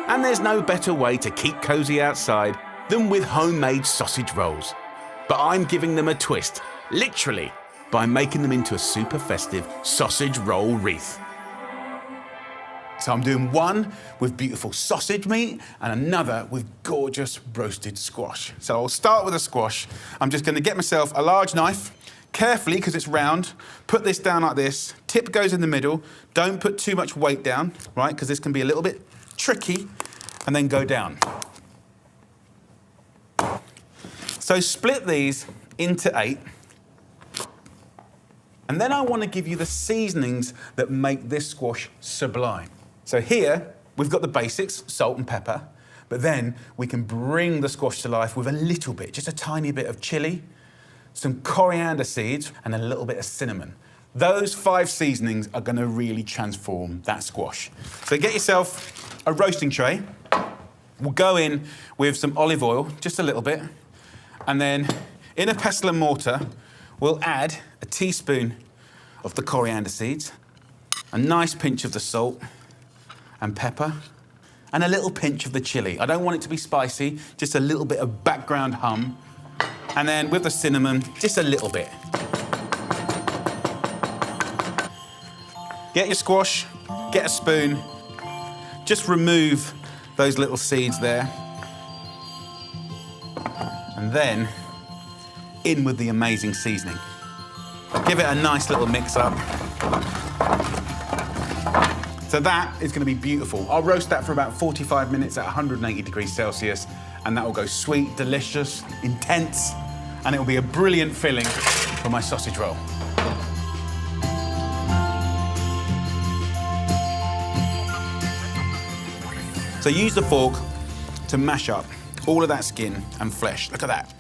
And there's no better way to keep cosy outside than with homemade sausage rolls. But I'm giving them a twist, literally, by making them into a super festive sausage roll wreath. So I'm doing one with beautiful sausage meat and another with gorgeous roasted squash. So I'll start with a squash. I'm just going to get myself a large knife, carefully because it's round, put this down like this, tip goes in the middle, don't put too much weight down, right, because this can be a little bit tricky, and then go down. So split these into 8. And then I want to give you the seasonings that make this squash sublime. So here, we've got the basics, salt and pepper, but then we can bring the squash to life with a little bit, just a tiny bit of chili, some coriander seeds, and a little bit of cinnamon. Those 5 seasonings are going to really transform that squash. So get yourself a roasting tray. We'll go in with some olive oil, just a little bit, and then in a pestle and mortar, we'll add a teaspoon of the coriander seeds, a nice pinch of the salt and pepper, and a little pinch of the chili. I don't want it to be spicy, just a little bit of background hum. And then with the cinnamon, just a little bit. Get your squash, get a spoon, just remove those little seeds there. And then in with the amazing seasoning. Give it a nice little mix up. So that is going to be beautiful. I'll roast that for about 45 minutes at 180 degrees Celsius, and that will go sweet, delicious, intense, and it will be a brilliant filling for my sausage roll. So use the fork to mash up all of that skin and flesh. Look at that.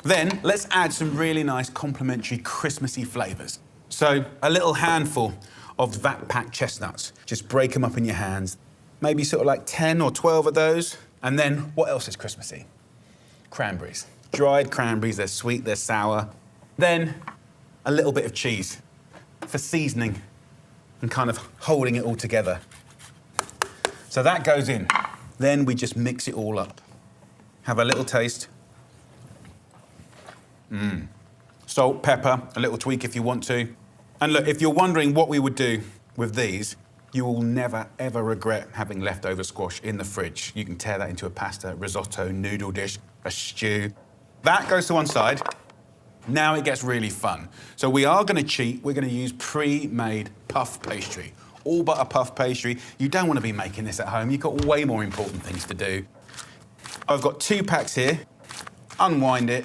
Then let's add some really nice complementary Christmassy flavours. So a little handful of vat-packed chestnuts. Just break them up in your hands. Maybe sort of like 10 or 12 of those. And then what else is Christmassy? Cranberries. Dried cranberries, they're sweet, they're sour. Then a little bit of cheese for seasoning and kind of holding it all together. So that goes in. Then we just mix it all up. Have a little taste. Salt, pepper, a little tweak if you want to. And look, if you're wondering what we would do with these, you will never, ever regret having leftover squash in the fridge. You can tear that into a pasta, risotto, noodle dish, a stew. That goes to one side. Now it gets really fun. So we are going to cheat. We're going to use pre-made puff pastry. All butter puff pastry. You don't want to be making this at home. You've got way more important things to do. I've got 2 packs here. Unwind it,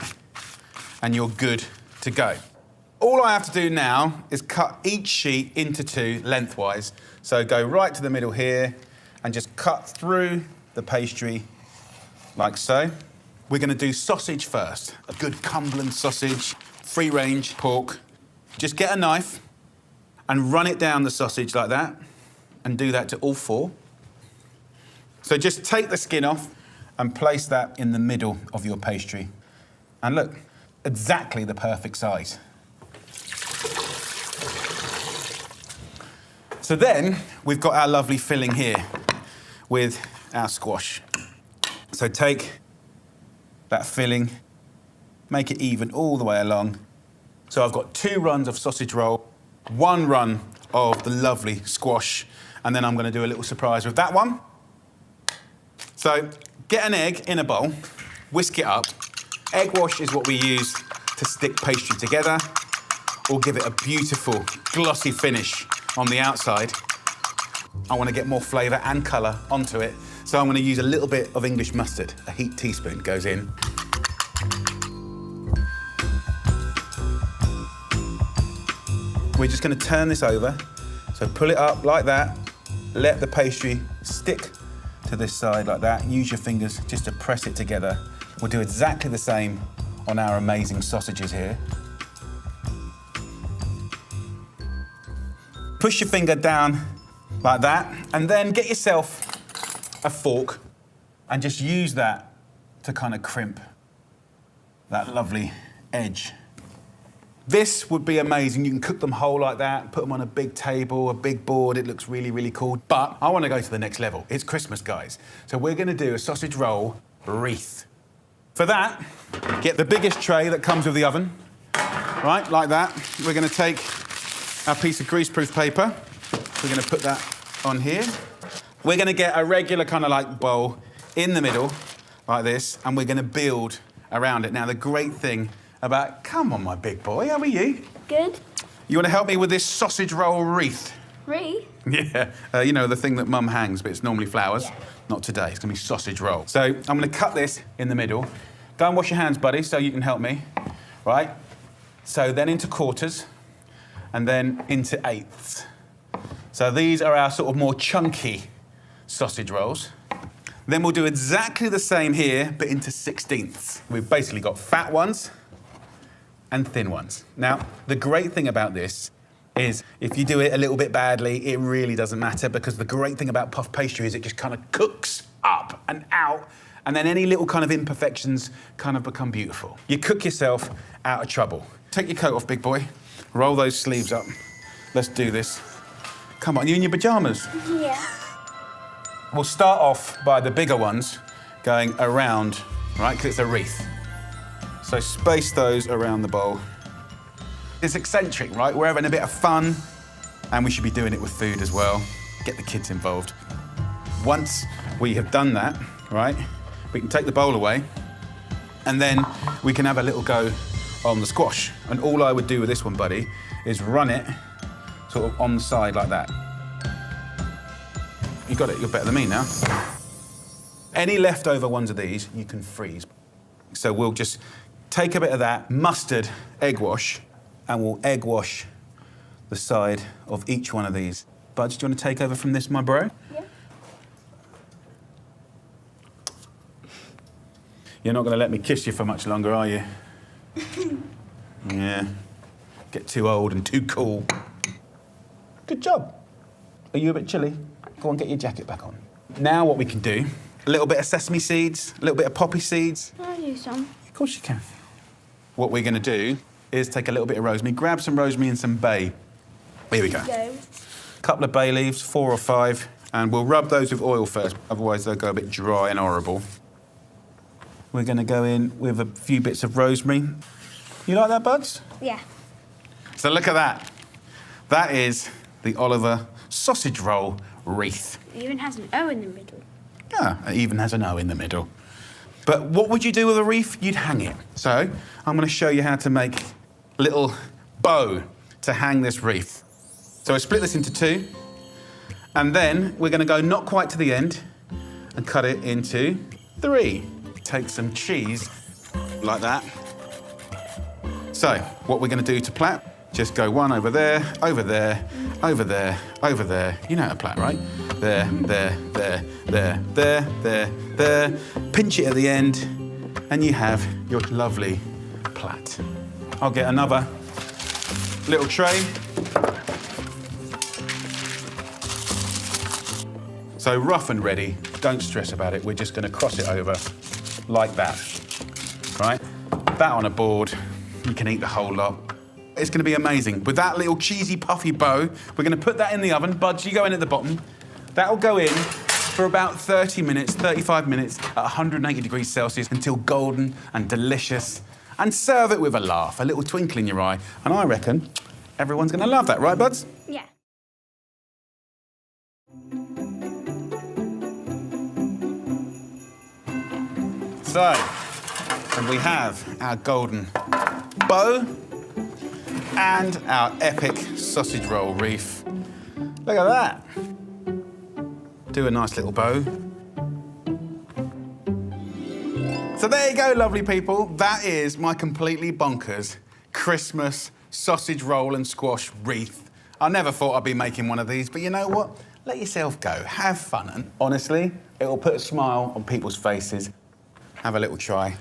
and you're good to go. All I have to do now is cut each sheet into 2 lengthwise. So go right to the middle here and just cut through the pastry like so. We're going to do sausage first. A good Cumberland sausage, free-range pork. Just get a knife and run it down the sausage like that, and do that to all 4. So just take the skin off and place that in the middle of your pastry. And look, exactly the perfect size. So then we've got our lovely filling here with our squash. So take that filling, make it even all the way along. So I've got 2 runs of sausage roll, 1 run of the lovely squash, and then I'm going to do a little surprise with that one. So get an egg in a bowl, whisk it up. Egg wash is what we use to stick pastry together or give it a beautiful glossy finish on the outside. I want to get more flavour and colour onto it, so I'm going to use a little bit of English mustard. A heaped teaspoon goes in. We're just going to turn this over. So pull it up like that. Let the pastry stick to this side like that. Use your fingers just to press it together. We'll do exactly the same on our amazing sausages here. Push your finger down like that, and then get yourself a fork and just use that to kind of crimp that lovely edge This would be amazing. You can cook them whole like that, put them on a big table, a big board. It looks really, really cool. But I want to go to the next level. It's Christmas, guys. So we're going to do a sausage roll wreath. For that, get the biggest tray that comes with the oven, right, like that. We're going to take our piece of greaseproof paper. We're going to put that on here. We're going to get a regular kind of like bowl in the middle, like this, and we're going to build around it. Now, the great thing about... Come on, my big boy, how are you? Good. You want to help me with this sausage roll wreath? Wreath? Yeah, you know, the thing that Mum hangs, but it's normally flowers. Yeah. Not today, it's going to be sausage roll. So I'm going to cut this in the middle. Go and wash your hands, buddy, so you can help me, right? So then into quarters, and then into eighths. So these are our sort of more chunky sausage rolls. Then we'll do exactly the same here, but into sixteenths. We've basically got fat ones and thin ones. Now, the great thing about this is if you do it a little bit badly, it really doesn't matter, because the great thing about puff pastry is it just kind of cooks up and out, and then any little kind of imperfections kind of become beautiful. You cook yourself out of trouble. Take your coat off, big boy. Roll those sleeves up. Let's do this. Come on, you in your pajamas? Yeah. We'll start off by the bigger ones going around, right, because it's a wreath. So space those around the bowl. It's eccentric, right? We're having a bit of fun, and we should be doing it with food as well. Get the kids involved. Once we have done that, right, we can take the bowl away, and then we can have a little go on the squash. And all I would do with this one, buddy, is run it sort of on the side like that. You got it, you're better than me now. Any leftover ones of these, you can freeze. So we'll just take a bit of that mustard egg wash, and we'll egg wash the side of each one of these. Buds, do you want to take over from this, my bro? Yeah. You're not going to let me kiss you for much longer, are you? Yeah. Get too old and too cool. Good job. Are you a bit chilly? Go on, get your jacket back on. Now what we can do, a little bit of sesame seeds, a little bit of poppy seeds. Can I do some? Of course you can. What we're going to do is take a little bit of rosemary, grab some rosemary and some bay. Here we go. A couple of bay leaves, 4 or 5, and we'll rub those with oil first, otherwise they'll go a bit dry and horrible. We're going to go in with a few bits of rosemary. You like that, Buds? Yeah. So look at that. That is the Oliver sausage roll wreath. It even has an O in the middle. Yeah, it even has an O in the middle. But what would you do with a wreath? You'd hang it. So I'm going to show you how to make a little bow to hang this wreath. So I split this into 2, and then we're going to go not quite to the end and cut it into 3. Take some cheese like that. So what we're going to do to plait, just go one over there, over there, over there, over there. You know how to plait, right? There, there, there, there, there, there, there. Pinch it at the end, and you have your lovely plait. I'll get another little tray. So rough and ready, don't stress about it. We're just going to cross it over like that, right? That on a board, you can eat the whole lot. It's going to be amazing. With that little cheesy, puffy bow, we're going to put that in the oven. Buds, you go in at the bottom. That'll go in for about 30 minutes, 35 minutes at 180 degrees Celsius until golden and delicious. And serve it with a laugh, a little twinkle in your eye. And I reckon everyone's going to love that, right, Buds? Yeah. So, and we have our golden bow and our epic sausage roll wreath. Look at that. Do a nice little bow. So there you go, lovely people. That is my completely bonkers Christmas sausage roll and squash wreath. I never thought I'd be making one of these, but you know what? Let yourself go, have fun, and honestly, it will put a smile on people's faces. Have a little try.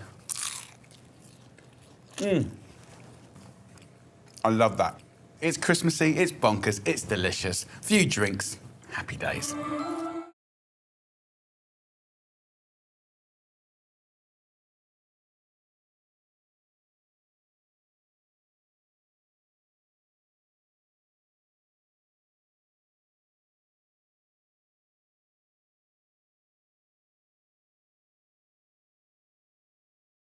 I love that. It's Christmassy, it's bonkers, it's delicious. Few drinks, happy days.